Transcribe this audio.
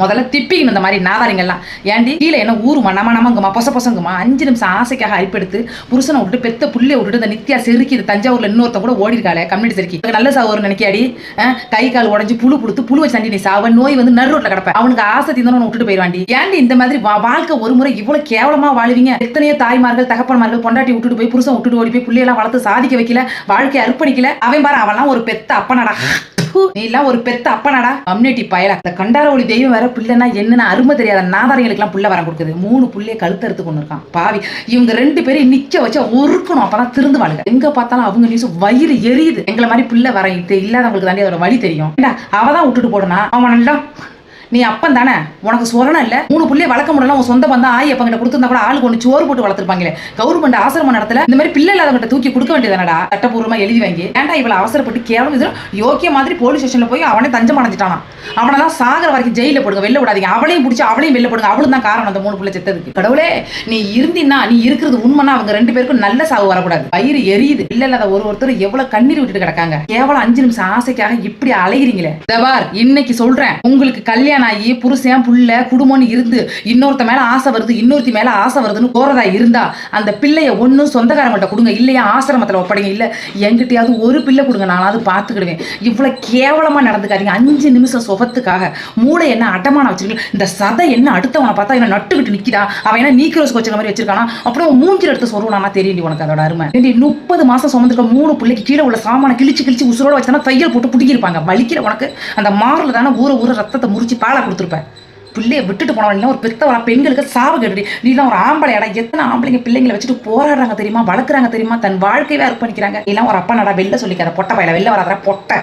முதல்ல திப்பிக்கணும் இந்த மாதிரி நாதாரிங்கெல்லாம். ஏன்டி கீழே என்ன ஊருமா நமங்குமா பொசங்குமா 5 நிமிஷம் ஆசைக்காக அரிப்பெடுத்து புருஷனை விட்டு பெத்த புள்ளைய விட்டுட்டு இந்த நித்யா செருக்கி தஞ்சாவூர்ல இன்னொருத்த கூட ஓடி இருக்காளே கம்யூனிட்டி செருக்கி நல்ல சாவு நினைக்காடி. கை கால் உடஞ்சு புழு கொடுத்து புழு வச்சு நீ சாவ நோய் வந்து நடுரோட்ல கிடப்ப. அவனுக்கு ஆசை தீர்ந்தவன விட்டுட்டு போயிடுவாண்டி. ஏன்டி இந்த மாதிரி வாழ்க்கை ஒரு முறை இவ்வளவு கேவலமா வாழுவீங்க? எத்தனையோ தாய்மார்கள் தகப்பன்மார்கள் பொண்டாட்டி விட்டுட்டு போய் புருஷன் விட்டுட்டு ஓடி போய் பிள்ளையெல்லாம் வளர்த்து சாதிக்க வைக்கல, வாழ்க்கையை அர்ப்பணிக்கல. அவன் பாரு அவன்லாம் ஒரு பெத்த அப்பனடா. நீ எல்லாம் ஒரு பெத்த அப்பனடா கம்யூனிட்டி பயல. இந்த கண்டாரவழி தெய்வம் வேற பிள்ளைன்னா என்னன்னு அருமை தெரியாத நாதாரிகளுக்கு எல்லாம் பிள்ளை வர கொடுக்குது. 3 புள்ளைய கழுத்தறுத்து கொண்டு இருக்கான் பாவி. இவங்க 2 பேரும் நிக்க வச்சு ஒருக்கணும், அப்பதான் திருந்து வாழுங்க. எங்க பார்த்தாலும் அவங்க நியூஸ் வயிறு எரியுது. எங்களை மாதிரி பிள்ளை வர இல்லாதவங்களுக்கு தாண்டி அதோட வழி தெரியும். அவதான் விட்டுட்டு போடுனா அவன் நீ அப்பன் தானே, உனக்கு சொரணம் இல்ல. 3 புள்ளைய வளர்க்க முடியல. உன் சொந்த பந்தம் ஆயி அப்பங்கிட்ட கொடுத்துருந்தா கூட ஆளுக்கு ஒன்று சோறு போட்டு வளர்த்துருப்பாங்களே. கவர்மெண்ட் ஆசிரம நடத்தல இந்த மாதிரி பிள்ளை இல்லாதவங்கிட்ட தூக்கி கொடுக்க வேண்டியதானடா. சட்டப்பூர்வமா எழுதி வாங்கி ஏன்டா இவ்வளவு அவசரப்பட்டு கேவலம் இது யோக்கிய மாதிரி போலீஸ் ஸ்டேஷன்ல போய் அவனே தஞ்சம் அடைஞ்சிட்டானா. அவனதான் சாகர வரைக்கும் ஜெயில போடுங்க, வெளில விடாதீங்க. அவளையும் பிடிச்சி அவளையும் வெளில போடுங்க. அவளும் தான் காரணம் அந்த 3 புள்ளை செத்ததுக்கு. கடவுளே நீ இருந்தினா நீ இருக்கிறது உண்மைனா அவங்க 2 பேருக்கும் நல்ல சாவு வரக்கூடாது. வயிறு எரியுது. இல்ல இல்லாத ஒருத்தர் எவ்வளவு கண்ணீர் விட்டுட்டு கிடக்காங்க. கேவலம் 5 நிமிஷம் ஆசைக்காக இப்படி அலைகிறீங்களே. தபார் இன்னைக்கு சொல்றேன், உங்களுக்கு கல்யாணம் ஆகி புருஷன் புள்ள குடும்பம்னு இருந்து இன்னொருத்த மேல ஆசை வருது இன்னொருத்தி மேல ஆசை வருதுன்னு போறதா இருந்தா அந்த பிள்ளைய ஒன்னும் சொந்தக்காரங்கள்ட்ட கொடுங்க, இல்லையா ஆசிரமத்துல ஒப்படைங்க. இல்ல எங்கிட்டயாவது ஒரு பிள்ளை கொடுங்க, நானாவது பாத்துக்கிடுவேன். இவ்வளவு கேவலமா நடந்துக்காதீங்க. 5 நிமிஷம் சுகத்துக்காக மூளை என்ன அடமான வச்சிருக்கீங்க. இந்த சதை என்ன அடுத்தவனை பார்த்தா என்ன நட்டுக்கிட்டு நிக்கிறா. அவன் என்ன நீக்ரோஸ் வச்சுக்க மாதிரி வச்சிருக்கானா. அப்புறம் மூஞ்சில் எடுத்து சொல்லுவானா தெரியல உனக்கு அதோட அருமை. 30 மாசம் சுமந்துருக்க 3 பிள்ளைக்கு கீழே உள்ள சாமான கிழிச்சு உசுரோட வச்சானா தையல் போட்டு பிடிக்கிருப்பாங்க. வலிக்கிற உனக்கு அந்த மாறுல தானே ஊற ரத்தத்தை முறிச்சு பாலா கொடுத்துருப்பேன். பிள்ளைய விட்டுட்டு போனவன் ஒரு பெத்தவரா பெண்களுக்கு சாவு கேட்டு நீலாம் ஒரு ஆம்பளையாடா. எத்தனை ஆம்பளைங்க பிள்ளைங்களை வச்சுட்டு போராடுறாங்க தெரியுமா, வளர்க்குறாங்க தெரியுமா, தன் வாழ்க்கையை அர்ப்பணிக்கிறாங்க. எல்லாம் ஒரு அப்பா நடா வெளில சொல்லிக்காத பொட்டை பையில வெளில வராத பொட்டை.